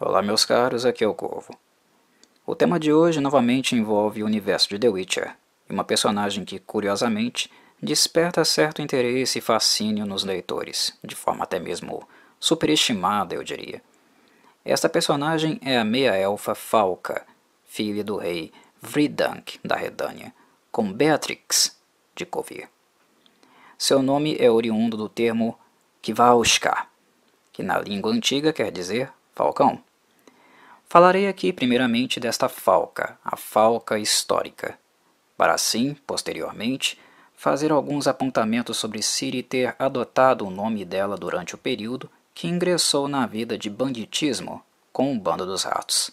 Olá meus caros, aqui é o Corvo. O tema de hoje novamente envolve o universo de The Witcher, e uma personagem que, curiosamente, desperta certo interesse e fascínio nos leitores, de forma até mesmo superestimada, eu diria. Esta personagem é a meia-elfa Falca, filha do rei Vridank da Redânia, com Beatrix de Kovir. Seu nome é oriundo do termo Kvalska, que na língua antiga quer dizer falcão. Falarei aqui primeiramente desta falca, a falca histórica, para assim, posteriormente, fazer alguns apontamentos sobre Ciri ter adotado o nome dela durante o período que ingressou na vida de banditismo com o Bando dos Ratos.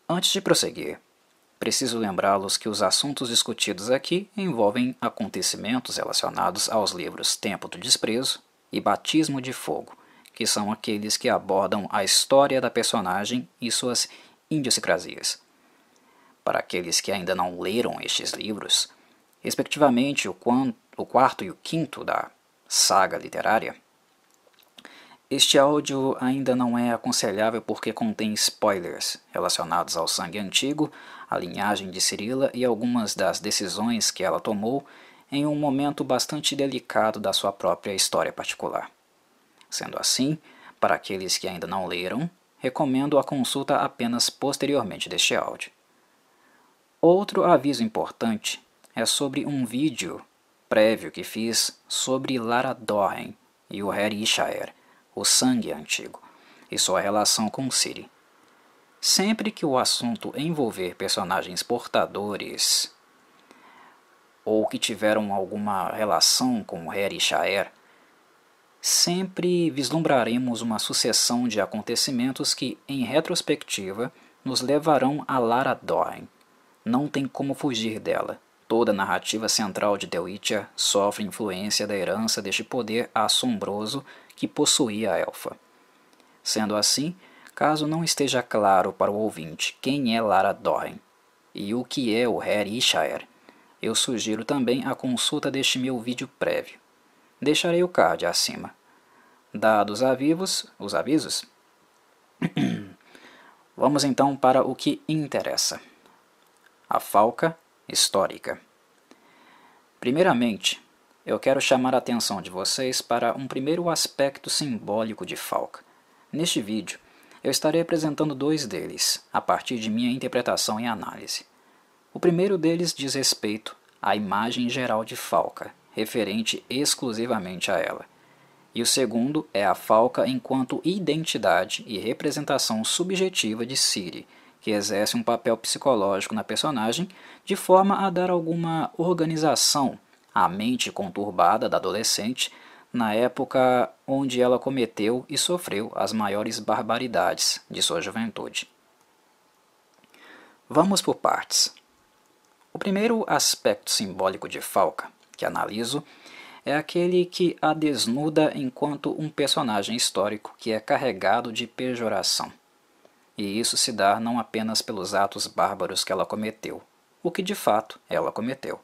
Antes de prosseguir, preciso lembrá-los que os assuntos discutidos aqui envolvem acontecimentos relacionados aos livros Tempo do Desprezo e Batismo de Fogo, que são aqueles que abordam a história da personagem e suas idiosincrasias. Para aqueles que ainda não leram estes livros, respectivamente o quarto e o quinto da saga literária, este áudio ainda não é aconselhável porque contém spoilers relacionados ao sangue antigo, à linhagem de Cirila e algumas das decisões que ela tomou em um momento bastante delicado da sua própria história particular. Sendo assim, para aqueles que ainda não leram, recomendo a consulta apenas posteriormente deste áudio. Outro aviso importante é sobre um vídeo prévio que fiz sobre Lara Dorren e o Herishire, o sangue antigo, e sua relação com Ciri. Sempre que o assunto envolver personagens portadores ou que tiveram alguma relação com o Herishire, sempre vislumbraremos uma sucessão de acontecimentos que, em retrospectiva, nos levarão a Lara Dorren. Não tem como fugir dela. Toda a narrativa central de The Witcher sofre influência da herança deste poder assombroso que possuía a elfa. Sendo assim, caso não esteja claro para o ouvinte quem é Lara Dorren e o que é o Herishire, eu sugiro também a consulta deste meu vídeo prévio. Deixarei o card acima. Dados os avisos, vamos então para o que interessa. A falca histórica. Primeiramente, eu quero chamar a atenção de vocês para um primeiro aspecto simbólico de falca. Neste vídeo, eu estarei apresentando dois deles, a partir de minha interpretação e análise. O primeiro deles diz respeito à imagem geral de falca, referente exclusivamente a ela. E o segundo é a falca enquanto identidade e representação subjetiva de Ciri, que exerce um papel psicológico na personagem de forma a dar alguma organização à mente conturbada da adolescente na época onde ela cometeu e sofreu as maiores barbaridades de sua juventude. Vamos por partes. O primeiro aspecto simbólico de falca que analiso é aquele que a desnuda enquanto um personagem histórico que é carregado de pejoração. E isso se dá não apenas pelos atos bárbaros que ela cometeu, o que de fato ela cometeu.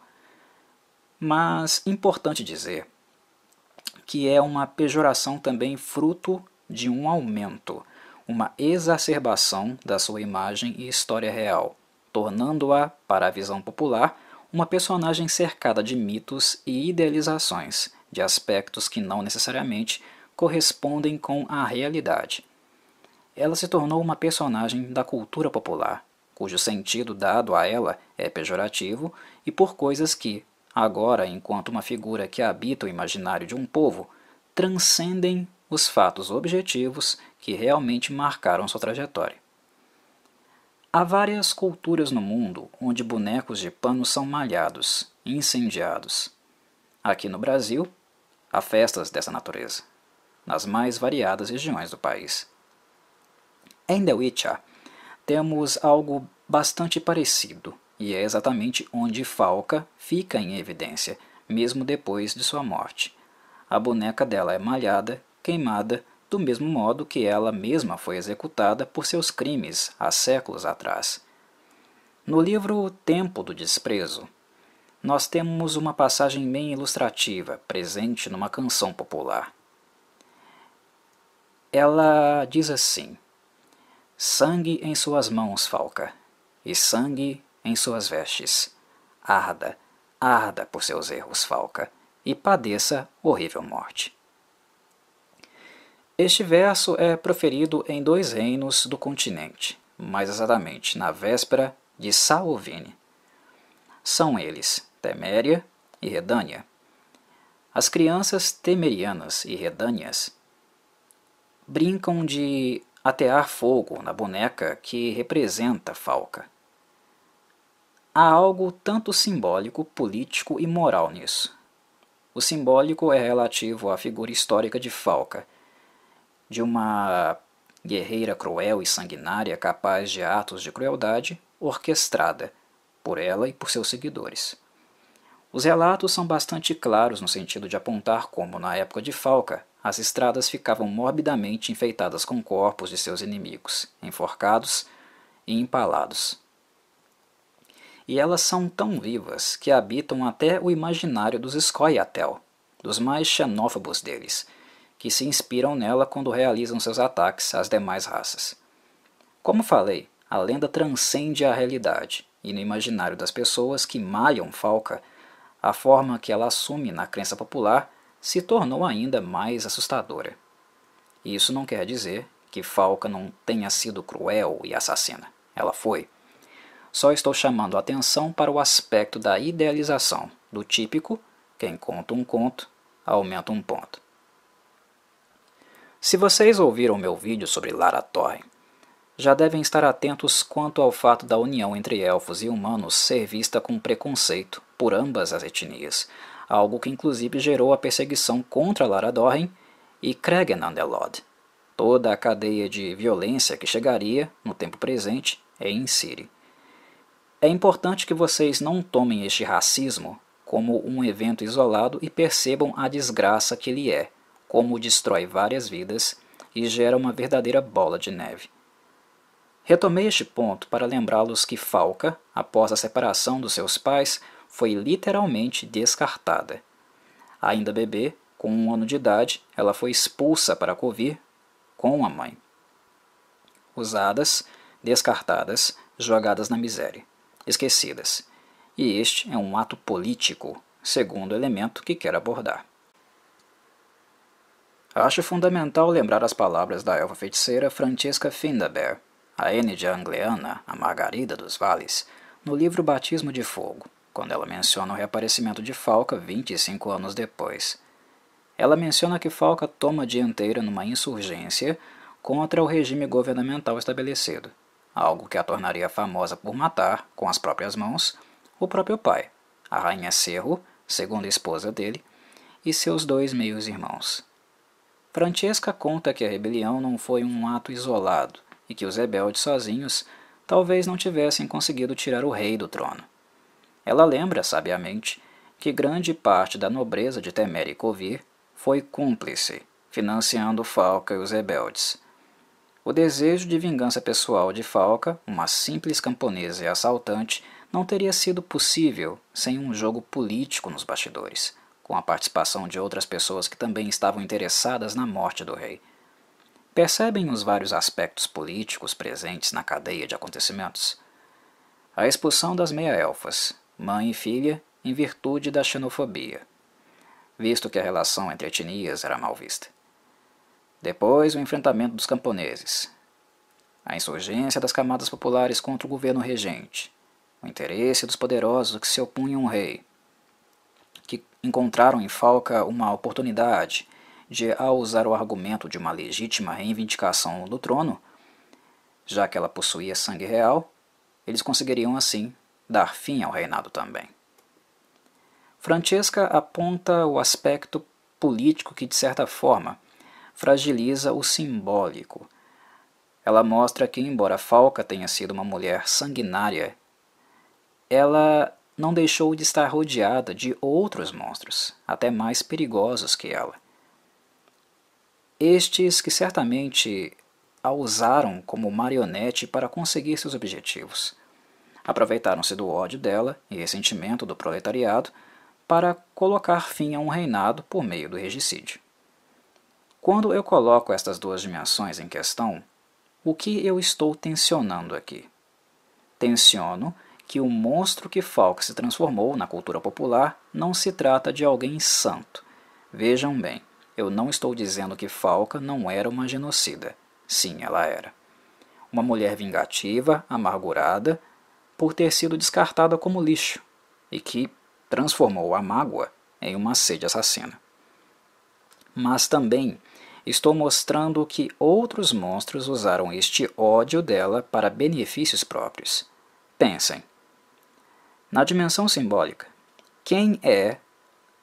Mas importante dizer que é uma pejoração também fruto de um aumento, uma exacerbação da sua imagem e história real, tornando-a, para a visão popular, uma personagem cercada de mitos e idealizações, de aspectos que não necessariamente correspondem com a realidade. Ela se tornou uma personagem da cultura popular, cujo sentido dado a ela é pejorativo e por coisas que, agora enquanto uma figura que habita o imaginário de um povo, transcendem os fatos objetivos que realmente marcaram sua trajetória. Há várias culturas no mundo onde bonecos de pano são malhados, incendiados. Aqui no Brasil, há festas dessa natureza, nas mais variadas regiões do país. Em The Witcher, temos algo bastante parecido, e é exatamente onde Falca fica em evidência, mesmo depois de sua morte. A boneca dela é malhada, queimada, do mesmo modo que ela mesma foi executada por seus crimes há séculos atrás. No livro Tempo do Desprezo, nós temos uma passagem bem ilustrativa, presente numa canção popular. Ela diz assim: sangue em suas mãos, Falca, e sangue em suas vestes. Arda, arda por seus erros, Falca, e padeça horrível morte. Este verso é proferido em 2 reinos do continente, mais exatamente na véspera de Samhain. São eles Teméria e Redânia. As crianças temerianas e redâneas brincam de atear fogo na boneca que representa Falca. Há algo tanto simbólico, político e moral nisso. O simbólico é relativo à figura histórica de Falca, de uma guerreira cruel e sanguinária capaz de atos de crueldade orquestrada por ela e por seus seguidores. Os relatos são bastante claros no sentido de apontar como, na época de Falca, as estradas ficavam morbidamente enfeitadas com corpos de seus inimigos, enforcados e empalados. E elas são tão vivas que habitam até o imaginário dos Scoia'tael, dos mais xenófobos deles, que se inspiram nela quando realizam seus ataques às demais raças. Como falei, a lenda transcende a realidade, e no imaginário das pessoas que malham Falca, a forma que ela assume na crença popular se tornou ainda mais assustadora. Isso não quer dizer que Falca não tenha sido cruel e assassina. Ela foi. Só estou chamando a atenção para o aspecto da idealização, do típico, quem conta um conto, aumenta um ponto. Se vocês ouviram meu vídeo sobre Lara Thorin, já devem estar atentos quanto ao fato da união entre elfos e humanos ser vista com preconceito por ambas as etnias, algo que inclusive gerou a perseguição contra Lara Thorin e Cregan Underlord, toda a cadeia de violência que chegaria, no tempo presente, em Ciri. É importante que vocês não tomem este racismo como um evento isolado e percebam a desgraça que ele é, como destrói várias vidas e gera uma verdadeira bola de neve. Retomei este ponto para lembrá-los que Falca, após a separação dos seus pais, foi literalmente descartada. Ainda bebê, com 1 ano de idade, ela foi expulsa para Kovir com a mãe. Usadas, descartadas, jogadas na miséria, esquecidas. E este é um ato político, segundo elemento que quero abordar. Acho fundamental lembrar as palavras da elfa feiticeira Francesca Findabair, a Enide angleana, a Margarida dos Vales, no livro Batismo de Fogo, quando ela menciona o reaparecimento de Falca 25 anos depois. Ela menciona que Falca toma a dianteira numa insurgência contra o regime governamental estabelecido, algo que a tornaria famosa por matar, com as próprias mãos, o próprio pai, a rainha Cerro, segunda esposa dele, e seus 2 meios-irmãos. Francesca conta que a rebelião não foi um ato isolado e que os rebeldes sozinhos talvez não tivessem conseguido tirar o rei do trono. Ela lembra, sabiamente, que grande parte da nobreza de Teméria e Kovir foi cúmplice, financiando Falca e os rebeldes. O desejo de vingança pessoal de Falca, uma simples camponesa e assaltante, não teria sido possível sem um jogo político nos bastidores, com a participação de outras pessoas que também estavam interessadas na morte do rei. Percebem os vários aspectos políticos presentes na cadeia de acontecimentos? A expulsão das meia-elfas, mãe e filha, em virtude da xenofobia, visto que a relação entre etnias era mal vista. Depois, o enfrentamento dos camponeses, a insurgência das camadas populares contra o governo regente, o interesse dos poderosos que se opunham ao rei, que encontraram em Falca uma oportunidade de, ao usar o argumento de uma legítima reivindicação do trono, já que ela possuía sangue real, eles conseguiriam assim dar fim ao reinado também. Francesca aponta o aspecto político que, de certa forma, fragiliza o simbólico. Ela mostra que, embora Falca tenha sido uma mulher sanguinária, ela não deixou de estar rodeada de outros monstros, até mais perigosos que ela. Estes que certamente a usaram como marionete para conseguir seus objetivos. Aproveitaram-se do ódio dela e ressentimento do proletariado para colocar fim a um reinado por meio do regicídio. Quando eu coloco estas duas dimensões em questão, o que eu estou tensionando aqui? Tensiono que o monstro que Falk se transformou na cultura popular não se trata de alguém santo. Vejam bem, eu não estou dizendo que Falka não era uma genocida. Sim, ela era. Uma mulher vingativa, amargurada, por ter sido descartada como lixo, e que transformou a mágoa em uma sede assassina. Mas também estou mostrando que outros monstros usaram este ódio dela para benefícios próprios. Pensem. Na dimensão simbólica, quem é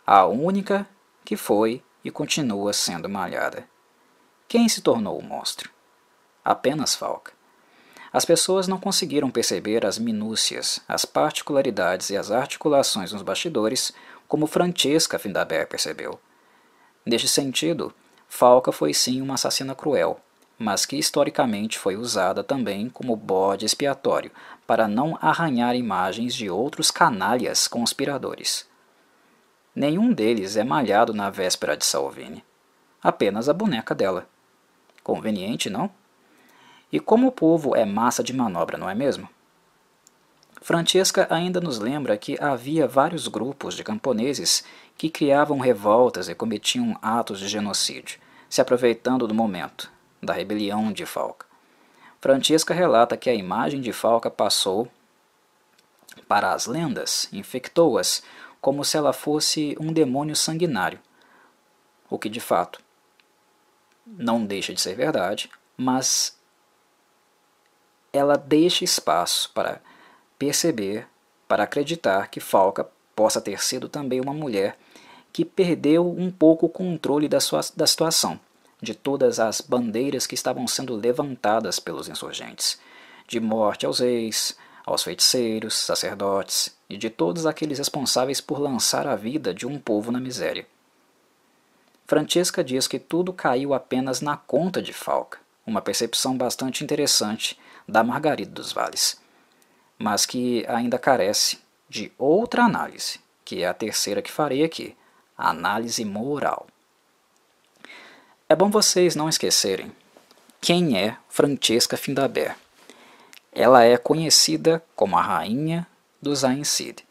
a única que foi e continua sendo malhada? Quem se tornou o monstro? Apenas Falk. As pessoas não conseguiram perceber as minúcias, as particularidades e as articulações nos bastidores, como Francesca Findabair percebeu. Neste sentido, Falka foi sim uma assassina cruel, mas que historicamente foi usada também como bode expiatório para não arranhar imagens de outros canalhas conspiradores. Nenhum deles é malhado na véspera de Salvini, apenas a boneca dela. Conveniente, não? E como o povo é massa de manobra, não é mesmo? Francesca ainda nos lembra que havia vários grupos de camponeses que criavam revoltas e cometiam atos de genocídio, se aproveitando do momento, da rebelião de Falka. Francesca relata que a imagem de Falka passou para as lendas, infectou-as como se ela fosse um demônio sanguinário, o que de fato não deixa de ser verdade, mas ela deixa espaço para perceber, para acreditar que Falka possa ter sido também uma mulher que perdeu um pouco o controle da situação, de todas as bandeiras que estavam sendo levantadas pelos insurgentes, de morte aos reis, aos feiticeiros, sacerdotes e de todos aqueles responsáveis por lançar a vida de um povo na miséria. Francesca diz que tudo caiu apenas na conta de Falka, uma percepção bastante interessante da Margarida dos Vales, mas que ainda carece de outra análise, que é a terceira que farei aqui, a análise moral. É bom vocês não esquecerem quem é Francesca Findabair. Ela é conhecida como a rainha dos Aes Sedai,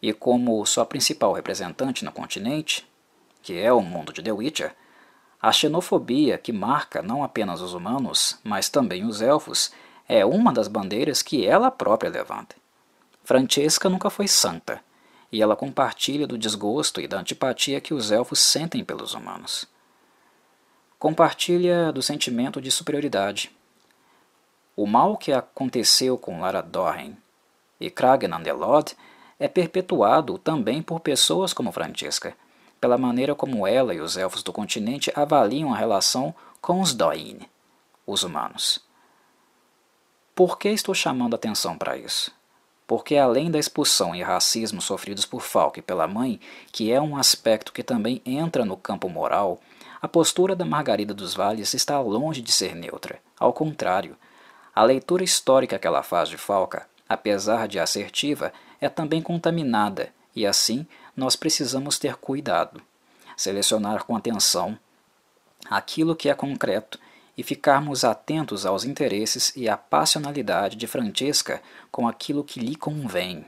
e como sua principal representante no continente, que é o mundo de The Witcher, a xenofobia que marca não apenas os humanos, mas também os elfos, é uma das bandeiras que ela própria levanta. Francesca nunca foi santa, e ela compartilha do desgosto e da antipatia que os elfos sentem pelos humanos. Compartilha do sentimento de superioridade. O mal que aconteceu com Lara Dorren e Kragnan the Lord é perpetuado também por pessoas como Francesca, pela maneira como ela e os elfos do continente avaliam a relação com os Dóin, os humanos. Por que estou chamando atenção para isso? Porque além da expulsão e racismo sofridos por Falk e pela mãe, que é um aspecto que também entra no campo moral, a postura da Margarida dos Vales está longe de ser neutra. Ao contrário, a leitura histórica que ela faz de Falka, apesar de assertiva, é também contaminada, e assim nós precisamos ter cuidado, selecionar com atenção aquilo que é concreto e ficarmos atentos aos interesses e à passionalidade de Francesca com aquilo que lhe convém.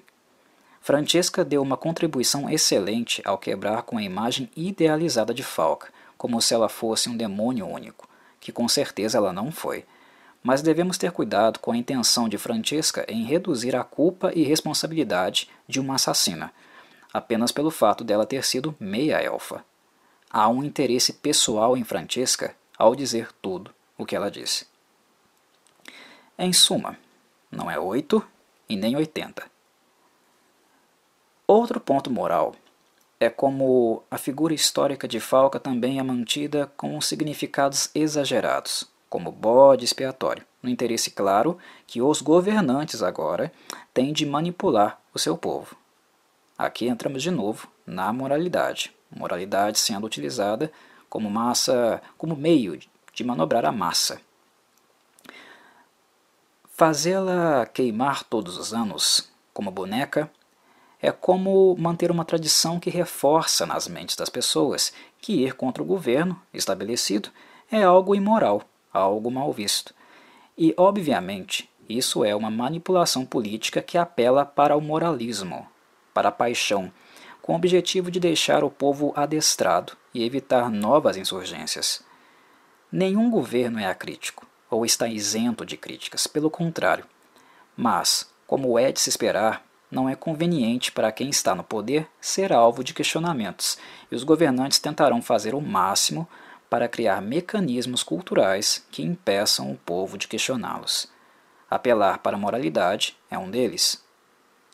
Francesca deu uma contribuição excelente ao quebrar com a imagem idealizada de Falk, como se ela fosse um demônio único, que com certeza ela não foi. Mas devemos ter cuidado com a intenção de Francesca em reduzir a culpa e responsabilidade de uma assassina, apenas pelo fato dela ter sido meia-elfa. Há um interesse pessoal em Francesca ao dizer tudo o que ela disse. Em suma, não é 8 e nem 80. Outro ponto moral é como a figura histórica de Falka também é mantida com significados exagerados, como bode expiatório, no interesse claro que os governantes agora têm de manipular o seu povo. Aqui entramos de novo na moralidade, moralidade sendo utilizada como como meio de manobrar a massa. Fazê-la queimar todos os anos como boneca É como manter uma tradição que reforça nas mentes das pessoas que ir contra o governo estabelecido é algo imoral, algo mal visto. E, obviamente, isso é uma manipulação política que apela para o moralismo, para a paixão, com o objetivo de deixar o povo adestrado e evitar novas insurgências. Nenhum governo é acrítico, ou está isento de críticas, pelo contrário. Mas, como é de se esperar, não é conveniente para quem está no poder ser alvo de questionamentos, e os governantes tentarão fazer o máximo para criar mecanismos culturais que impeçam o povo de questioná-los. Apelar para a moralidade é um deles.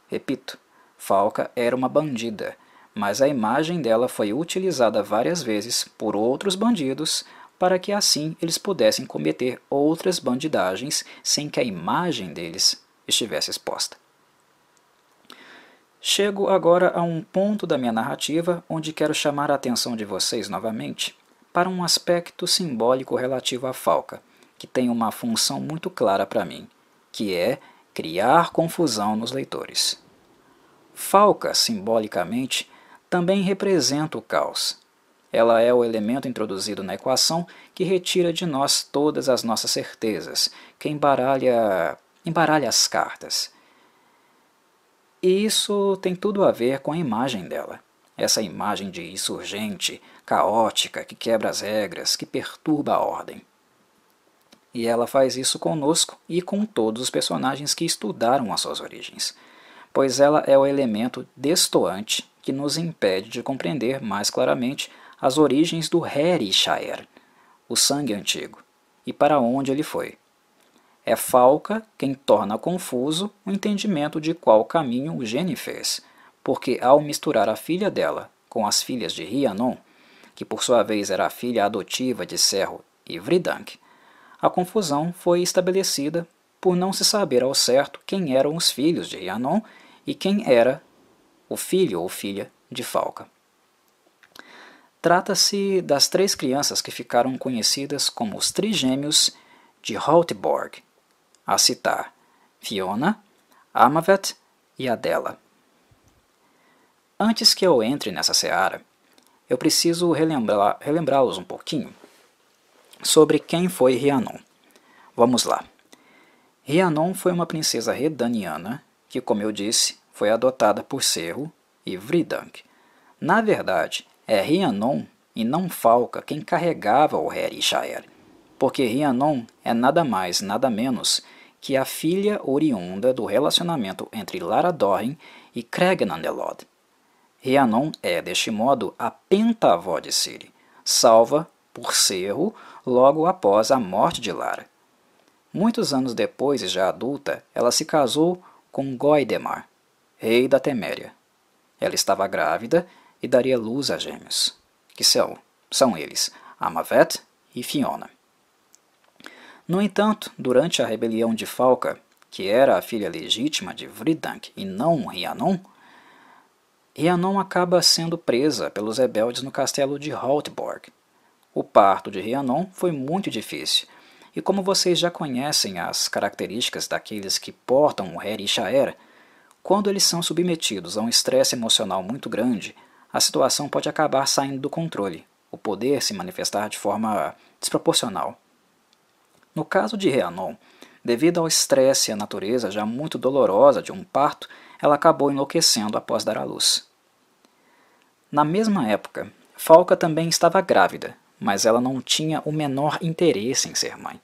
Repito, Falca era uma bandida, mas a imagem dela foi utilizada várias vezes por outros bandidos para que assim eles pudessem cometer outras bandidagens sem que a imagem deles estivesse exposta. Chego agora a um ponto da minha narrativa onde quero chamar a atenção de vocês novamente para um aspecto simbólico relativo à Falca, que tem uma função muito clara para mim, que é criar confusão nos leitores. Falca, simbolicamente, também representa o caos. Ela é o elemento introduzido na equação que retira de nós todas as nossas certezas, que embaralha as cartas. E isso tem tudo a ver com a imagem dela. Essa imagem de insurgente, caótica, que quebra as regras, que perturba a ordem. E ela faz isso conosco e com todos os personagens que estudaram as suas origens, pois ela é o elemento destoante que nos impede de compreender mais claramente as origens do Herishire, o sangue antigo, e para onde ele foi. É Falca quem torna confuso o entendimento de qual caminho o Gene fez, porque ao misturar a filha dela com as filhas de Rhiannon, que por sua vez era a filha adotiva de Serro e Vridank, a confusão foi estabelecida por não se saber ao certo quem eram os filhos de Rhiannon e quem era o filho ou filha de Falca. Trata-se das 3 crianças que ficaram conhecidas como os trigêmeos de Hrothborg, a citar Fiona, Amavet e Adela. Antes que eu entre nessa seara, eu preciso relembrá-los um pouquinho sobre quem foi Rhiannon. Vamos lá. Rhiannon foi uma princesa redaniana que, como eu disse, foi adotada por Serro e Vridank. Na verdade, é Rhiannon e não Falca quem carregava o Herishire, porque Rhiannon é nada mais, nada menos que a filha oriunda do relacionamento entre Lara Dorren e Cregnandelod. Rhiannon é, deste modo, a pentavó de Ciri, salva por Serro logo após a morte de Lara. Muitos anos depois, e já adulta, ela se casou com Goidemar, rei da Teméria. Ela estava grávida e daria luz a gêmeos, que são eles, Amavet e Fiona. No entanto, durante a rebelião de Falca, que era a filha legítima de Vridank e não Rhiannon, Rhiannon acaba sendo presa pelos rebeldes no castelo de Hrothborg. O parto de Rhiannon foi muito difícil, e como vocês já conhecem as características daqueles que portam o Herishire, quando eles são submetidos a um estresse emocional muito grande, a situação pode acabar saindo do controle, o poder se manifestar de forma desproporcional. No caso de Rhiannon, devido ao estresse e à natureza já muito dolorosa de um parto, ela acabou enlouquecendo após dar à luz. Na mesma época, Falca também estava grávida, mas ela não tinha o menor interesse em ser mãe.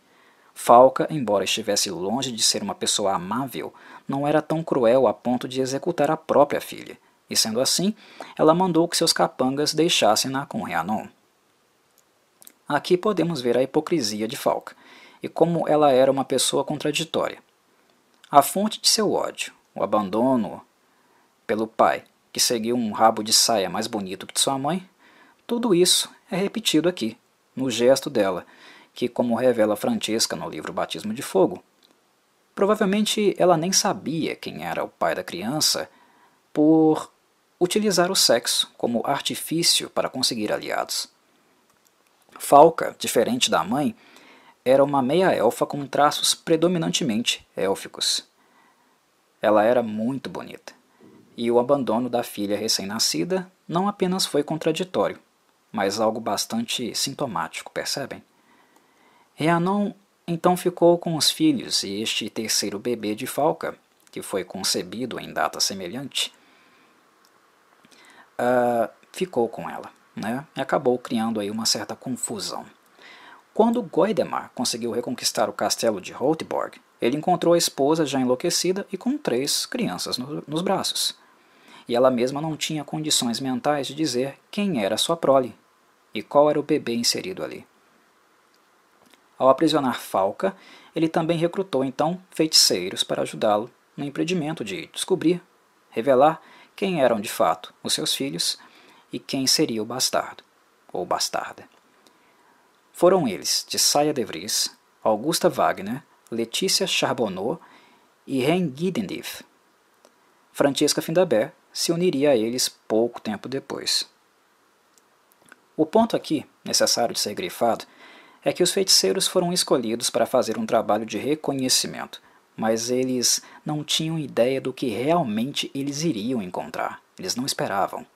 Falca, embora estivesse longe de ser uma pessoa amável, não era tão cruel a ponto de executar a própria filha, e sendo assim, ela mandou que seus capangas deixassem-na com Rhiannon. Aqui podemos ver a hipocrisia de Falca, e como ela era uma pessoa contraditória. A fonte de seu ódio, o abandono pelo pai, que seguiu um rabo de saia mais bonito que de sua mãe, tudo isso é repetido aqui, no gesto dela, que, como revela Francesca no livro Batismo de Fogo, provavelmente ela nem sabia quem era o pai da criança por utilizar o sexo como artifício para conseguir aliados. Falca, diferente da mãe, era uma meia-elfa com traços predominantemente élficos. Ela era muito bonita. E o abandono da filha recém-nascida não apenas foi contraditório, mas algo bastante sintomático, percebem? Rhiannon então ficou com os filhos e este terceiro bebê de Falca, que foi concebido em data semelhante, ficou com ela, né? E acabou criando aí uma certa confusão. Quando Goidemar conseguiu reconquistar o castelo de Holtborg, ele encontrou a esposa já enlouquecida e com 3 crianças nos braços. E ela mesma não tinha condições mentais de dizer quem era sua prole e qual era o bebê inserido ali. Ao aprisionar Falca, ele também recrutou então feiticeiros para ajudá-lo no empreendimento de descobrir, revelar quem eram de fato os seus filhos e quem seria o bastardo, ou bastarda. Foram eles de Saia de Vries, Augusta Wagner, Letícia Charbonneau e Reine Gidendief. Francesca Findabair se uniria a eles pouco tempo depois. O ponto aqui, necessário de ser grifado, é que os feiticeiros foram escolhidos para fazer um trabalho de reconhecimento, mas eles não tinham ideia do que realmente eles iriam encontrar. Eles não esperavam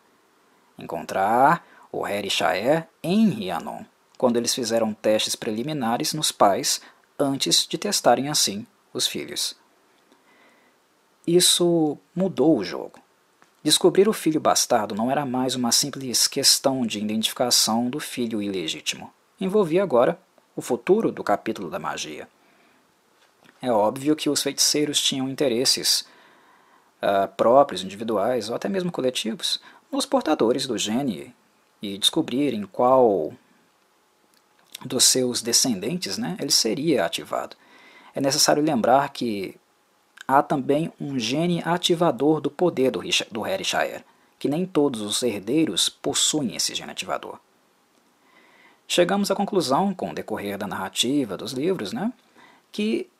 encontrar o Herishare em Rhiannon, quando eles fizeram testes preliminares nos pais antes de testarem assim os filhos. Isso mudou o jogo. Descobrir o filho bastardo não era mais uma simples questão de identificação do filho ilegítimo. Envolvia agora o futuro do capítulo da magia. É óbvio que os feiticeiros tinham interesses próprios, individuais ou até mesmo coletivos nos portadores do gene e descobrirem qual dos seus descendentes, né, ele seria ativado. É necessário lembrar que há também um gene ativador do poder do Herishire, que nem todos os herdeiros possuem esse gene ativador. Chegamos à conclusão, com o decorrer da narrativa dos livros, né, que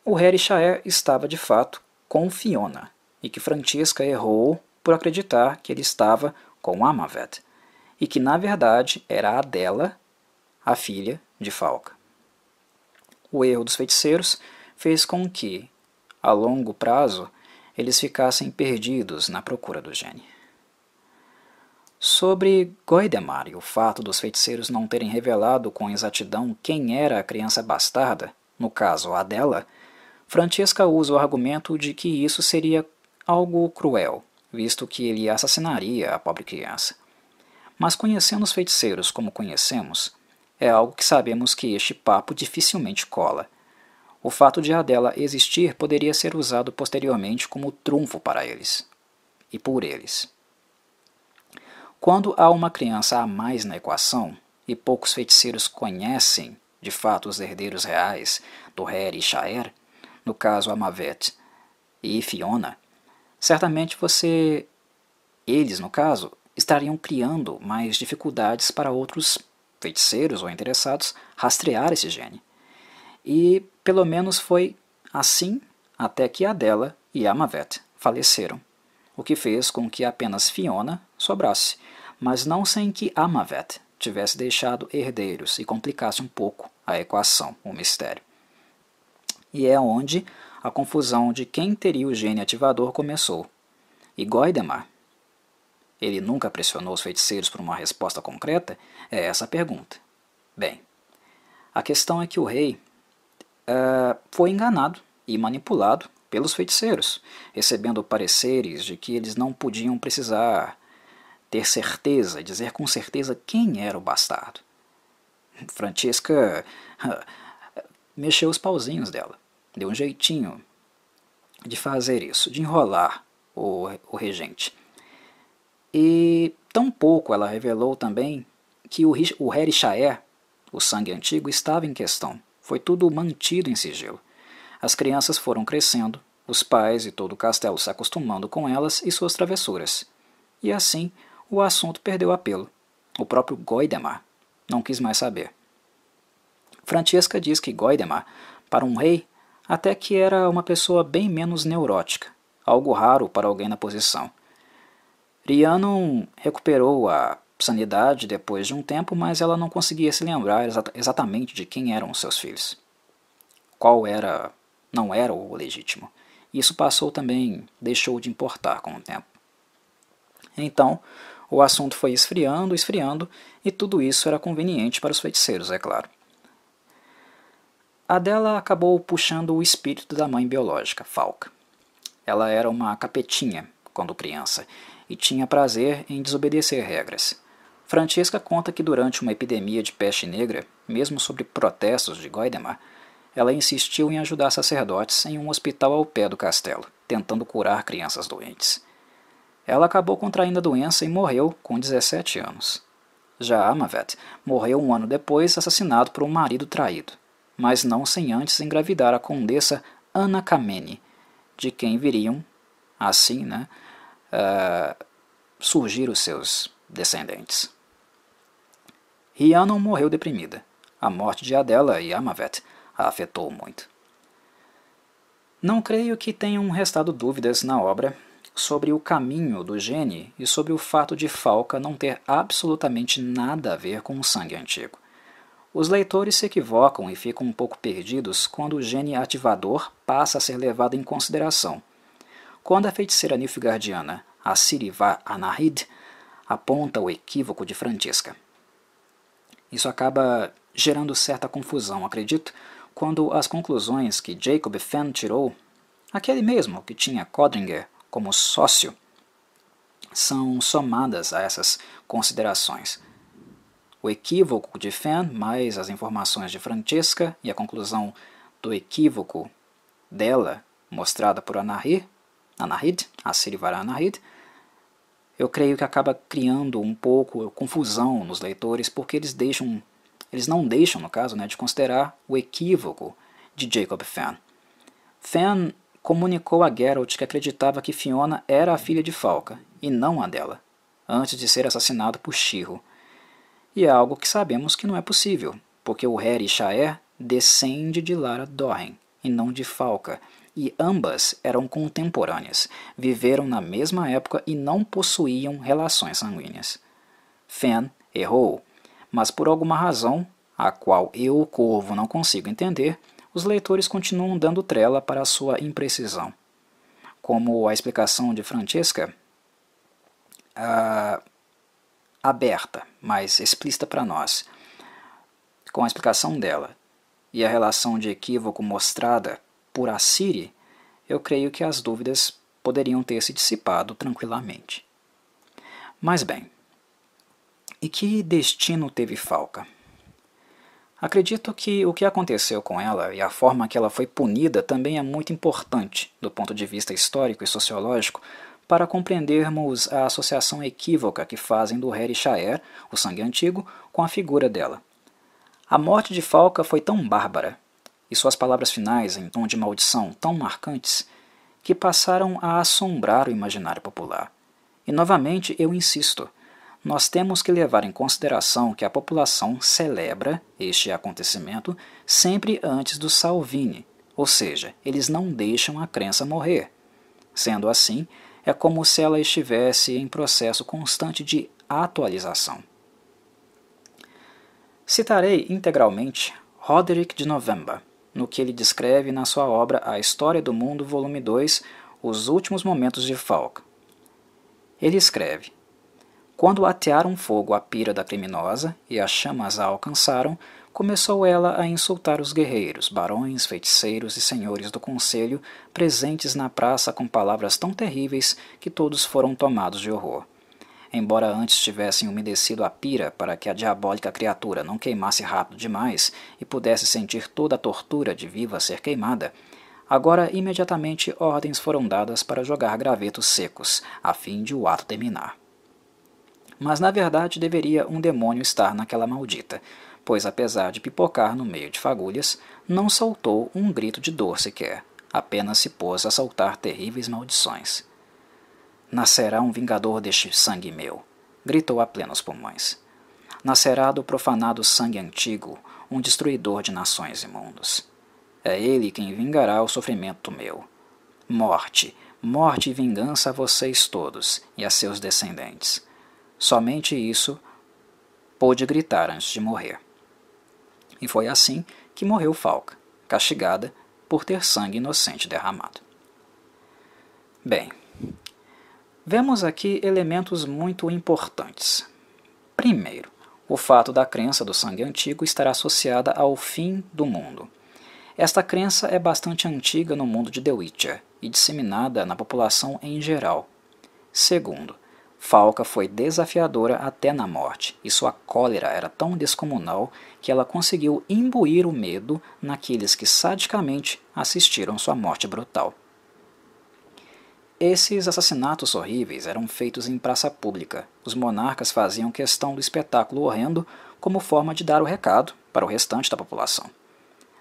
o Herishire estava de fato com Fiona, e que Francesca errou por acreditar que ele estava com Amavet, e que na verdade era a dela, a filha de Falca. O erro dos feiticeiros fez com que, a longo prazo, eles ficassem perdidos na procura do gene. Sobre Goidemar e o fato dos feiticeiros não terem revelado com exatidão quem era a criança bastarda, no caso a dela, Francesca usa o argumento de que isso seria algo cruel, visto que ele assassinaria a pobre criança. Mas conhecendo os feiticeiros como conhecemos, é algo que sabemos que este papo dificilmente cola. O fato de a dela existir poderia ser usado posteriormente como trunfo para eles, e por eles. Quando há uma criança a mais na equação, e poucos feiticeiros conhecem, de fato, os herdeiros reais do Herishire, no caso Amavet e Fiona, certamente eles, no caso, estariam criando mais dificuldades para outros feiticeiros ou interessados rastrear esse gene. E pelo menos foi assim até que Adela e Amavet faleceram, o que fez com que apenas Fiona sobrasse, mas não sem que Amavet tivesse deixado herdeiros e complicasse um pouco a equação, o mistério. E é onde a confusão de quem teria o gene ativador começou. E Goidemar, ele nunca pressionou os feiticeiros por uma resposta concreta? É essa a pergunta. Bem, a questão é que o rei foi enganado e manipulado pelos feiticeiros, recebendo pareceres de que eles não podiam precisar ter certeza, dizer com certeza quem era o bastardo. Francesca mexeu os pauzinhos dela, deu um jeitinho de fazer isso, de enrolar o regente. E tampouco ela revelou também que o Herishire, o sangue antigo, estava em questão. Foi tudo mantido em sigilo. As crianças foram crescendo, os pais e todo o castelo se acostumando com elas e suas travessuras. E assim, o assunto perdeu apelo. O próprio Goidemar não quis mais saber. Francesca diz que Goidemar, para um rei, até que era uma pessoa bem menos neurótica, algo raro para alguém na posição. Rhiannon recuperou a sanidade depois de um tempo, mas ela não conseguia se lembrar exatamente de quem eram os seus filhos. Não era o legítimo. Isso passou também, deixou de importar com o tempo. Então, o assunto foi esfriando, esfriando, e tudo isso era conveniente para os feiticeiros, é claro. Adela acabou puxando o espírito da mãe biológica, Falca. Ela era uma capetinha quando criança e tinha prazer em desobedecer regras. Francesca conta que durante uma epidemia de peste negra, mesmo sobre protestos de Goidemar, ela insistiu em ajudar sacerdotes em um hospital ao pé do castelo, tentando curar crianças doentes. Ela acabou contraindo a doença e morreu com 17 anos. Já Amavet morreu um ano depois, assassinado por um marido traído, mas não sem antes engravidar a condessa Ana Kameni, de quem viriam, assim, surgir os seus descendentes. Rhiannon morreu deprimida. A morte de Adela e Amavet a afetou muito. Não creio que tenham restado dúvidas na obra sobre o caminho do gene e sobre o fato de Falca não ter absolutamente nada a ver com o sangue antigo. Os leitores se equivocam e ficam um pouco perdidos quando o gene ativador passa a ser levado em consideração. Quando a feiticeira nilfgaardiana, a Siriva Anahid, aponta o equívoco de Francesca. Isso acaba gerando certa confusão, acredito, quando as conclusões que Jacob Fenn tirou, aquele mesmo que tinha Codringer como sócio, são somadas a essas considerações. O equívoco de Fenn, mais as informações de Francesca e a conclusão do equívoco dela, mostrada por Anahid, a Sirivara Anahid, eu creio que acaba criando um pouco confusão nos leitores, porque eles não deixam, no caso, de considerar o equívoco de Jacob Fenn. Fenn comunicou a Geralt que acreditava que Fiona era a filha de Falca, e não a dela, antes de ser assassinado por Shirro. E é algo que sabemos que não é possível, porque o Heri Shaer descende de Lara Dorren, e não de Falca, e ambas eram contemporâneas, viveram na mesma época e não possuíam relações sanguíneas. Fenn errou, mas por alguma razão, a qual eu, o Corvo, não consigo entender, os leitores continuam dando trela para a sua imprecisão. Como a explicação de Francesca, aberta, mas explícita para nós, com a explicação dela e a relação de equívoco mostrada por Assiri, eu creio que as dúvidas poderiam ter se dissipado tranquilamente. Mas bem, e que destino teve Falca? Acredito que o que aconteceu com ela e a forma que ela foi punida também é muito importante, do ponto de vista histórico e sociológico, para compreendermos a associação equívoca que fazem do Heri Shaer, o sangue antigo, com a figura dela. A morte de Falca foi tão bárbara, e suas palavras finais em tom de maldição tão marcantes, que passaram a assombrar o imaginário popular. E novamente eu insisto, nós temos que levar em consideração que a população celebra este acontecimento sempre antes do Salvini, ou seja, eles não deixam a crença morrer. Sendo assim, é como se ela estivesse em processo constante de atualização. Citarei integralmente Roderick de November, no que ele descreve na sua obra A História do Mundo, volume 2, Os Últimos Momentos de Falca. Ele escreve: quando atearam fogo à pira da criminosa e as chamas a alcançaram, começou ela a insultar os guerreiros, barões, feiticeiros e senhores do conselho presentes na praça com palavras tão terríveis que todos foram tomados de horror. Embora antes tivessem umedecido a pira para que a diabólica criatura não queimasse rápido demais e pudesse sentir toda a tortura de viva ser queimada, agora imediatamente ordens foram dadas para jogar gravetos secos, a fim de o ato terminar. Mas na verdade deveria um demônio estar naquela maldita, pois apesar de pipocar no meio de fagulhas, não soltou um grito de dor sequer, apenas se pôs a soltar terríveis maldições. Nascerá um vingador deste sangue meu, gritou a plenos pulmões. Nascerá do profanado sangue antigo, um destruidor de nações e mundos. É ele quem vingará o sofrimento meu. Morte, morte e vingança a vocês todos e a seus descendentes. Somente isso pôde gritar antes de morrer. E foi assim que morreu Falca, castigada por ter sangue inocente derramado. Bem, Vemos aqui elementos muito importantes. Primeiro, o fato da crença do sangue antigo estar associada ao fim do mundo. Esta crença é bastante antiga no mundo de The Witcher e disseminada na população em geral. Segundo, Falca foi desafiadora até na morte, e sua cólera era tão descomunal que ela conseguiu imbuir o medo naqueles que sadicamente assistiram sua morte brutal. Esses assassinatos horríveis eram feitos em praça pública. Os monarcas faziam questão do espetáculo horrendo como forma de dar o recado para o restante da população.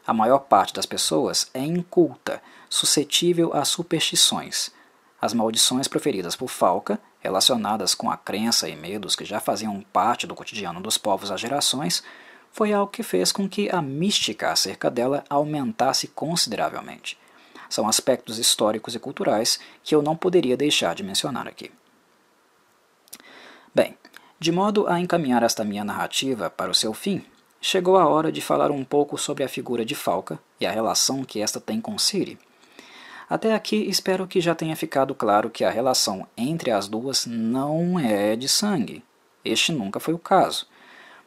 A maior parte das pessoas é inculta, suscetível a superstições. As maldições proferidas por Falca, relacionadas com a crença e medos que já faziam parte do cotidiano dos povos há gerações, foi algo que fez com que a mística acerca dela aumentasse consideravelmente. São aspectos históricos e culturais que eu não poderia deixar de mencionar aqui. Bem, de modo a encaminhar esta minha narrativa para o seu fim, chegou a hora de falar um pouco sobre a figura de Falca e a relação que esta tem com Ciri. Até aqui espero que já tenha ficado claro que a relação entre as duas não é de sangue. Este nunca foi o caso.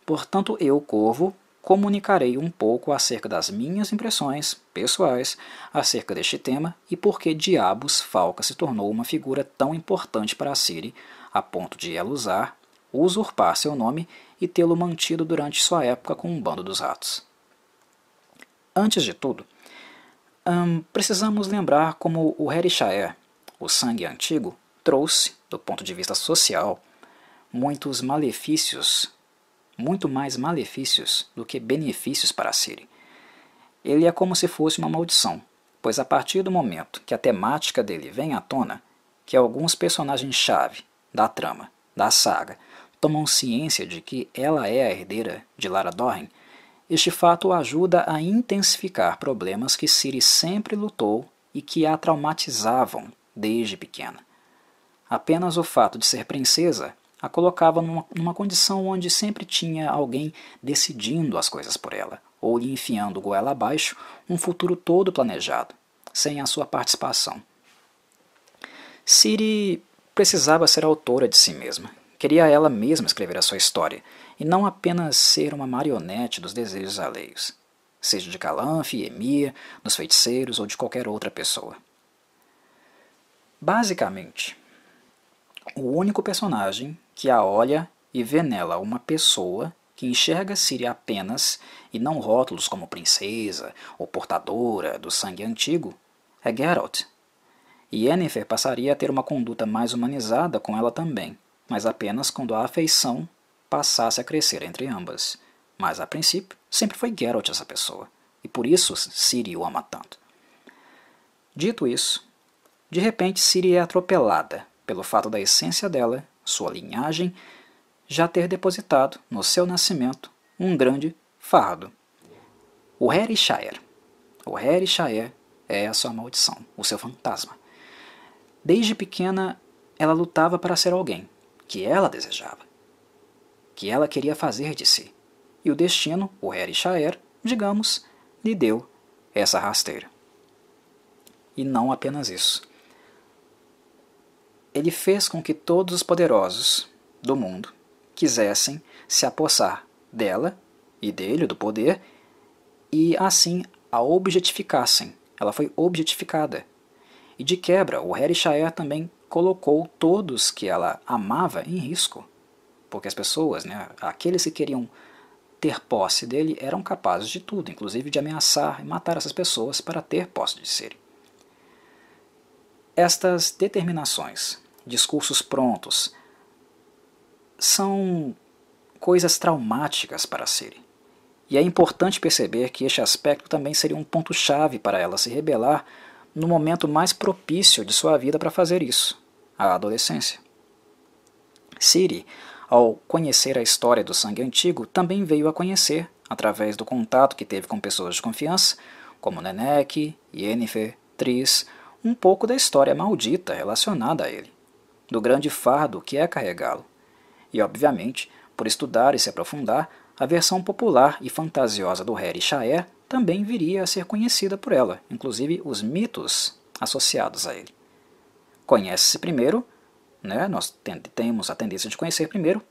Portanto, eu, Corvo, comunicarei um pouco acerca das minhas impressões pessoais acerca deste tema e por que diabos Falca se tornou uma figura tão importante para Ciri, a ponto de ela usurpar seu nome e tê-lo mantido durante sua época com um bando dos ratos. Antes de tudo, precisamos lembrar como o Herishire, o sangue antigo, trouxe, do ponto de vista social, muitos malefícios, muito mais malefícios do que benefícios para Ciri. Ele é como se fosse uma maldição, pois a partir do momento que a temática dele vem à tona, que alguns personagens-chave da trama, da saga, tomam ciência de que ela é a herdeira de Lara Dorren, este fato ajuda a intensificar problemas que Ciri sempre lutou e que a traumatizavam desde pequena. Apenas o fato de ser princesa a colocava numa condição onde sempre tinha alguém decidindo as coisas por ela, ou lhe enfiando goela abaixo um futuro todo planejado, sem a sua participação. Ciri precisava ser autora de si mesma. Queria ela mesma escrever a sua história, e não apenas ser uma marionete dos desejos alheios, seja de Calanthe, Emir, dos feiticeiros ou de qualquer outra pessoa. Basicamente, o único personagem que a olha e vê nela uma pessoa que enxerga Ciri apenas, e não rótulos como princesa ou portadora do sangue antigo, é Geralt. E Yennefer passaria a ter uma conduta mais humanizada com ela também, mas apenas quando a afeição passasse a crescer entre ambas. Mas, a princípio, sempre foi Geralt essa pessoa, e por isso Ciri o ama tanto. Dito isso, de repente Ciri é atropelada pelo fato da essência dela, sua linhagem, já ter depositado no seu nascimento um grande fardo. O Herishire. O Herishire é a sua maldição, o seu fantasma. Desde pequena, ela lutava para ser alguém que ela desejava, que ela queria fazer de si. E o destino, o Herishire, digamos, lhe deu essa rasteira. E não apenas isso. Ele fez com que todos os poderosos do mundo quisessem se apossar dela e dele, do poder, e assim a objetificassem. Ela foi objetificada. E de quebra, o Herishire também colocou todos que ela amava em risco, porque as pessoas, aqueles que queriam ter posse dele, eram capazes de tudo, inclusive de ameaçar e matar essas pessoas para ter posse de Ciri. Estas determinações, discursos prontos, são coisas traumáticas para Ciri. E é importante perceber que este aspecto também seria um ponto-chave para ela se rebelar no momento mais propício de sua vida para fazer isso, a adolescência. Ciri, ao conhecer a história do sangue antigo, também veio a conhecer, através do contato que teve com pessoas de confiança, como Nenneque, Yennefer, Triss, um pouco da história maldita relacionada a ele, do grande fardo que é carregá-lo. E, obviamente, por estudar e se aprofundar, a versão popular e fantasiosa do Herishire também viria a ser conhecida por ela, inclusive os mitos associados a ele. Conhece-se primeiro né? Nós temos a tendência de conhecer primeiro,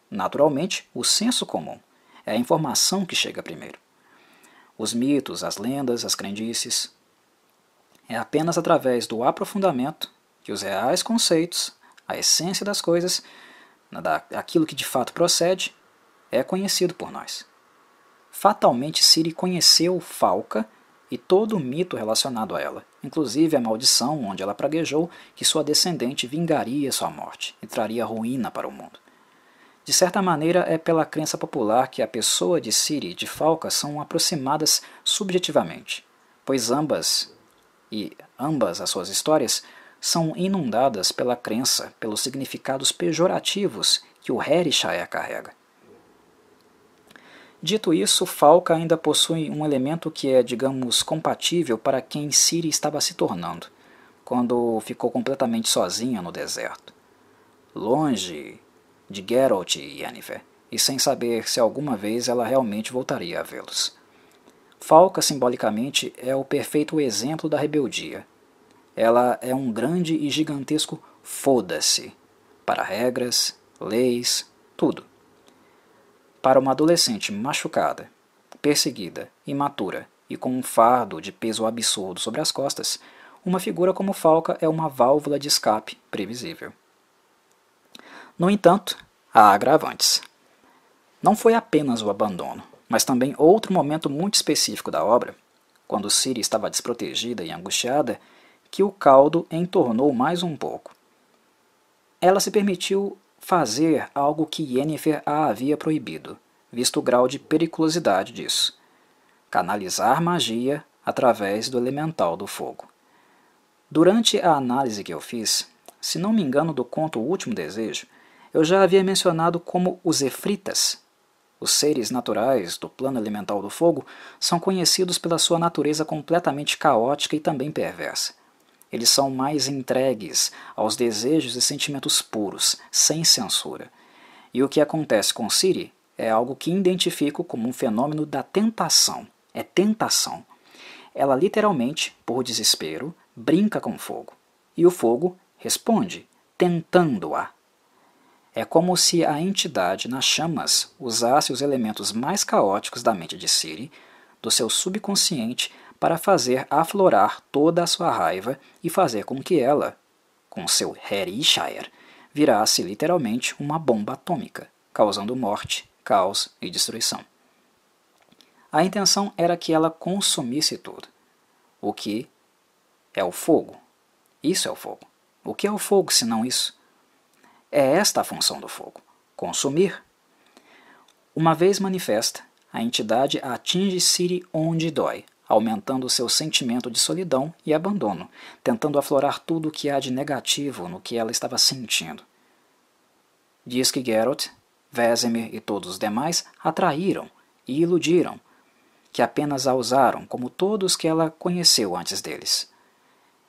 naturalmente, o senso comum. É a informação que chega primeiro. Os mitos, as lendas, as crendices. É apenas através do aprofundamento que os reais conceitos, a essência das coisas, aquilo que de fato procede, é conhecido por nós. Fatalmente, Ciri conheceu Falca e todo o mito relacionado a ela, inclusive a maldição onde ela praguejou que sua descendente vingaria sua morte e traria ruína para o mundo. De certa maneira, é pela crença popular que a pessoa de Ciri e de Falca são aproximadas subjetivamente, pois ambas as suas histórias são inundadas pela crença, pelos significados pejorativos que o Herishire carrega. Dito isso, Falca ainda possui um elemento que é, digamos, compatível para quem Ciri estava se tornando, quando ficou completamente sozinha no deserto, longe de Geralt e Yennefer, e sem saber se alguma vez ela realmente voltaria a vê-los. Falca, simbolicamente, é o perfeito exemplo da rebeldia. Ela é um grande e gigantesco foda-se para regras, leis, tudo. Para uma adolescente machucada, perseguida, imatura e com um fardo de peso absurdo sobre as costas, uma figura como Falca é uma válvula de escape previsível. No entanto, há agravantes. Não foi apenas o abandono, mas também outro momento muito específico da obra, quando Ciri estava desprotegida e angustiada, que o caldo entornou mais um pouco. Ela se permitiu fazer algo que Yennefer a havia proibido, visto o grau de periculosidade disso: canalizar magia através do elemental do fogo. Durante a análise que eu fiz, se não me engano do conto O Último Desejo, eu já havia mencionado como os Efritas, os seres naturais do plano elemental do fogo, são conhecidos pela sua natureza completamente caótica e também perversa. Eles são mais entregues aos desejos e sentimentos puros, sem censura. E o que acontece com Ciri é algo que identifico como um fenômeno da tentação. É tentação. Ela literalmente, por desespero, brinca com o fogo. E o fogo responde, tentando-a. É como se a entidade nas chamas usasse os elementos mais caóticos da mente de Ciri, do seu subconsciente, para fazer aflorar toda a sua raiva e fazer com que ela, com seu Herishire, virasse literalmente uma bomba atômica, causando morte, caos e destruição. A intenção era que ela consumisse tudo. O que é o fogo? Isso é o fogo. O que é o fogo, se não isso? É esta a função do fogo: consumir. Uma vez manifesta, a entidade atinge Ciri onde dói, aumentando seu sentimento de solidão e abandono, tentando aflorar tudo o que há de negativo no que ela estava sentindo. Diz que Geralt, Vesemir e todos os demais atraíram e iludiram, que apenas a usaram como todos que ela conheceu antes deles.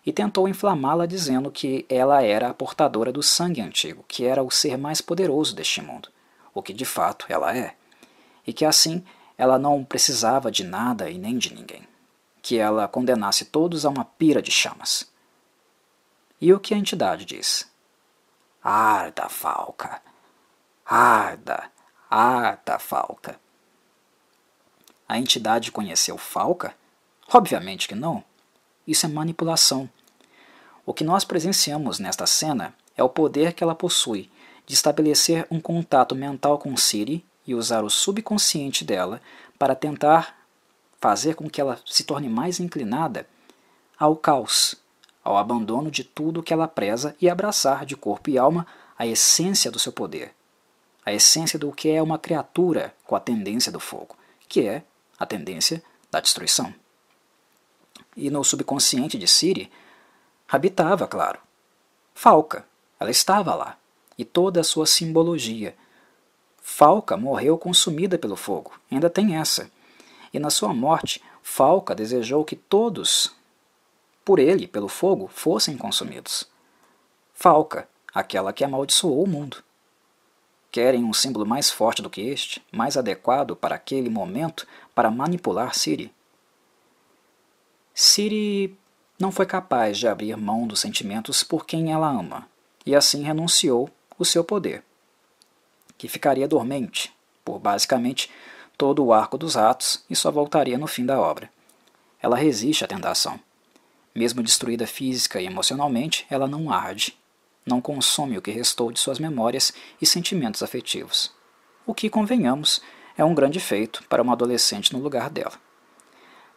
E tentou inflamá-la dizendo que ela era a portadora do sangue antigo, que era o ser mais poderoso deste mundo, o que de fato ela é, e que assim ela não precisava de nada e nem de ninguém, que ela condenasse todos a uma pira de chamas. E o que a entidade diz? Arda, Falca! Arda! Arda, Falca! A entidade conheceu Falca? Obviamente que não. Isso é manipulação. O que nós presenciamos nesta cena é o poder que ela possui de estabelecer um contato mental com Ciri e usar o subconsciente dela para tentar fazer com que ela se torne mais inclinada ao caos, ao abandono de tudo que ela preza e abraçar de corpo e alma a essência do seu poder, a essência do que é uma criatura com a tendência do fogo, que é a tendência da destruição. E no subconsciente de Ciri habitava, claro, Falca. Ela estava lá, e toda a sua simbologia. Falca morreu consumida pelo fogo, ainda tem essa. E na sua morte, Falca desejou que todos, por ele, pelo fogo, fossem consumidos. Falca, aquela que amaldiçoou o mundo. Querem um símbolo mais forte do que este, mais adequado para aquele momento, para manipular Ciri? Ciri não foi capaz de abrir mão dos sentimentos por quem ela ama, e assim renunciou o seu poder, que ficaria dormente por basicamente todo o arco dos ratos e só voltaria no fim da obra. Ela resiste à tentação. Mesmo destruída física e emocionalmente, ela não arde, não consome o que restou de suas memórias e sentimentos afetivos. O que, convenhamos, é um grande feito para uma adolescente no lugar dela.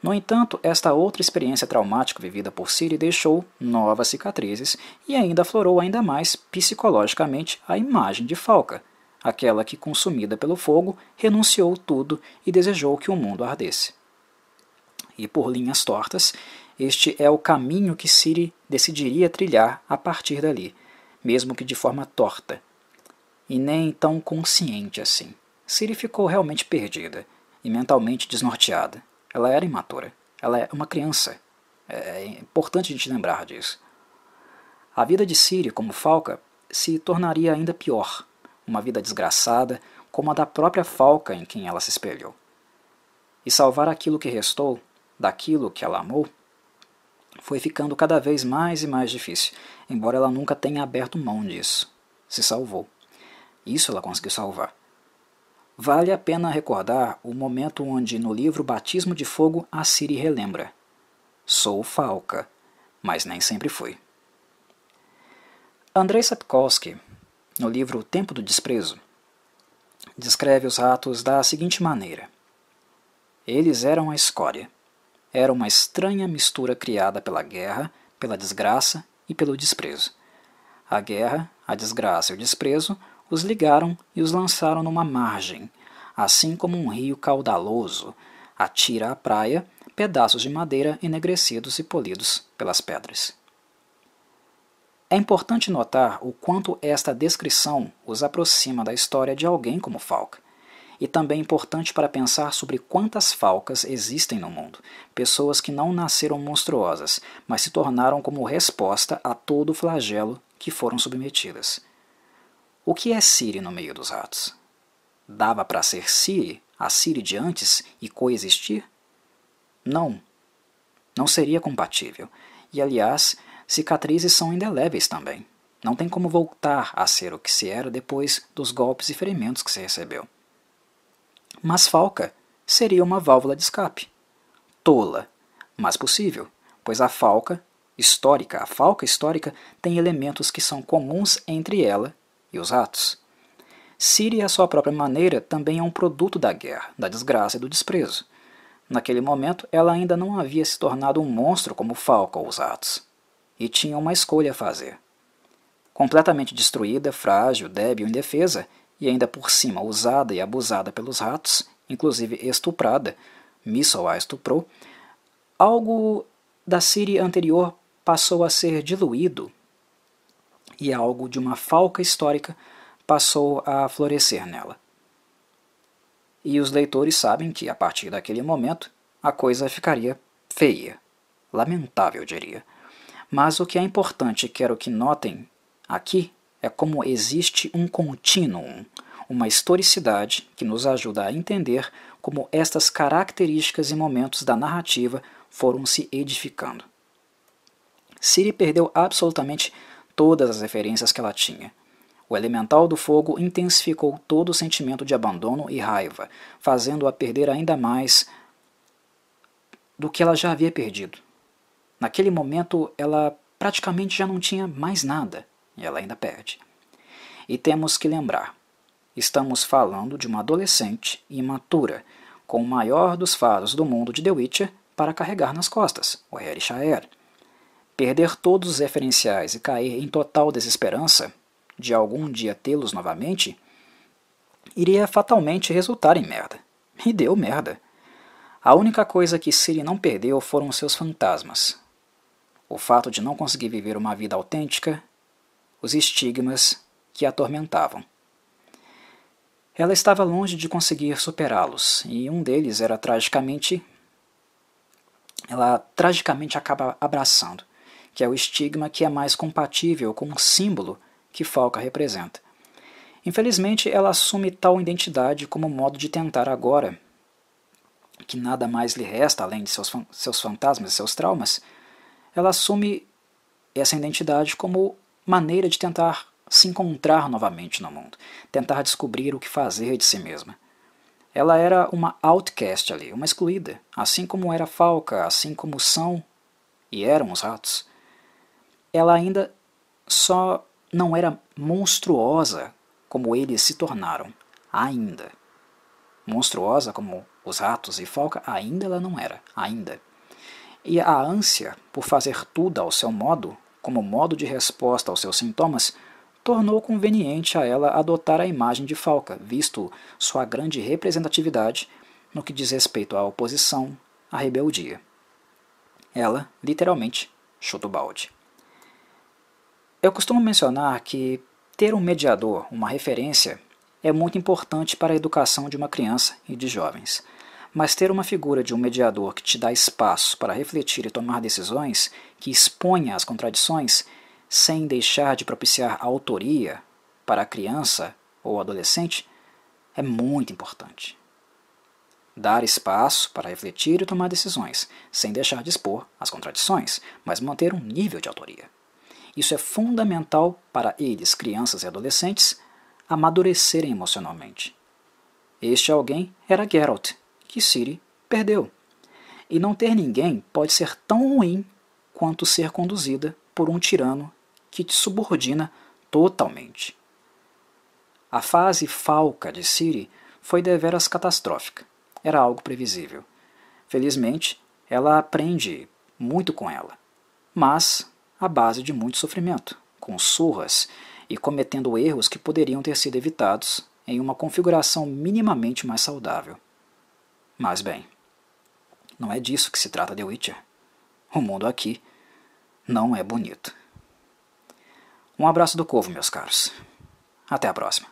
No entanto, esta outra experiência traumática vivida por Ciri deixou novas cicatrizes e ainda aflorou ainda mais psicologicamente a imagem de Falca, aquela que, consumida pelo fogo, renunciou tudo e desejou que o mundo ardesse. E por linhas tortas, este é o caminho que Ciri decidiria trilhar a partir dali, mesmo que de forma torta, e nem tão consciente assim. Ciri ficou realmente perdida e mentalmente desnorteada. Ela era imatura. Ela é uma criança. É importante a gente lembrar disso. A vida de Ciri como Falca se tornaria ainda pior, uma vida desgraçada, como a da própria Falca em quem ela se espelhou. E salvar aquilo que restou, daquilo que ela amou, foi ficando cada vez mais e mais difícil, embora ela nunca tenha aberto mão disso. Se salvou. Isso ela conseguiu salvar. Vale a pena recordar o momento onde, no livro Batismo de Fogo, a Ciri relembra: sou Falca, mas nem sempre fui. Andrei Sapkowski, no livro O Tempo do Desprezo, descreve os ratos da seguinte maneira: eles eram a escória. Era uma estranha mistura criada pela guerra, pela desgraça e pelo desprezo. A guerra, a desgraça e o desprezo os ligaram e os lançaram numa margem, assim como um rio caudaloso atira à praia pedaços de madeira enegrecidos e polidos pelas pedras. É importante notar o quanto esta descrição os aproxima da história de alguém como Falca. E também importante para pensar sobre quantas falcas existem no mundo, pessoas que não nasceram monstruosas, mas se tornaram como resposta a todo o flagelo que foram submetidas. O que é Ciri no meio dos ratos? Dava para ser Ciri, a Ciri de antes, e coexistir? Não. Não seria compatível. E, aliás, cicatrizes são indeléveis também. Não tem como voltar a ser o que se era depois dos golpes e ferimentos que se recebeu. Mas Falca seria uma válvula de escape. Tola, mas possível, pois a falca histórica tem elementos que são comuns entre ela e os ratos. Ciri, à sua própria maneira, também é um produto da guerra, da desgraça e do desprezo. Naquele momento, ela ainda não havia se tornado um monstro como Falca ou os ratos, e tinha uma escolha a fazer. Completamente destruída, frágil, débil, indefesa, e ainda por cima usada e abusada pelos ratos, inclusive estuprada, Missile a estuprou, algo da Ciri anterior passou a ser diluído e algo de uma falca histórica passou a florescer nela. E os leitores sabem que, a partir daquele momento, a coisa ficaria feia, lamentável, eu diria. Mas o que é importante, quero que notem aqui, é como existe um contínuo, uma historicidade que nos ajuda a entender como estas características e momentos da narrativa foram se edificando. Ciri perdeu absolutamente todas as referências que ela tinha. O elemental do fogo intensificou todo o sentimento de abandono e raiva, fazendo-a perder ainda mais do que ela já havia perdido. Naquele momento, ela praticamente já não tinha mais nada, e ela ainda perde. E temos que lembrar, estamos falando de uma adolescente imatura, com o maior dos faros do mundo de The Witcher para carregar nas costas, o Heri Shaer. Perder todos os referenciais e cair em total desesperança de algum dia tê-los novamente, iria fatalmente resultar em merda. E deu merda. A única coisa que Ciri não perdeu foram seus fantasmas. O fato de não conseguir viver uma vida autêntica, os estigmas que a atormentavam. Ela estava longe de conseguir superá-los, e um deles era ela tragicamente acaba abraçando, que é o estigma que é mais compatível com o símbolo que Falca representa. Infelizmente, ela assume tal identidade como modo de tentar agora, que nada mais lhe resta além de seus fantasmas e seus traumas, ela assume essa identidade como maneira de tentar se encontrar novamente no mundo, tentar descobrir o que fazer de si mesma. Ela era uma outcast ali, uma excluída, assim como era Falca, assim como são e eram os ratos. Ela ainda só não era monstruosa como eles se tornaram, ainda. Monstruosa como os ratos e Falca, ainda ela não era, ainda. E a ânsia por fazer tudo ao seu modo, como modo de resposta aos seus sintomas, tornou conveniente a ela adotar a imagem de Falca, visto sua grande representatividade no que diz respeito à oposição, à rebeldia. Ela, literalmente, chuta o balde. Eu costumo mencionar que ter um mediador, uma referência, é muito importante para a educação de uma criança e de jovens. Mas ter uma figura de um mediador que te dá espaço para refletir e tomar decisões, que exponha as contradições, sem deixar de propiciar a autoria para a criança ou adolescente, é muito importante. Dar espaço para refletir e tomar decisões, sem deixar de expor as contradições, mas manter um nível de autoria. Isso é fundamental para eles, crianças e adolescentes, amadurecerem emocionalmente. Este alguém era Geralt, que Ciri perdeu. E não ter ninguém pode ser tão ruim quanto ser conduzida por um tirano que te subordina totalmente. A fase falca de Ciri foi deveras catastrófica. Era algo previsível. Felizmente, ela aprende muito com ela, mas à base de muito sofrimento, com surras e cometendo erros que poderiam ter sido evitados em uma configuração minimamente mais saudável. Mas bem, não é disso que se trata The Witcher. O mundo aqui não é bonito. Um abraço do Corvo, meus caros. Até a próxima.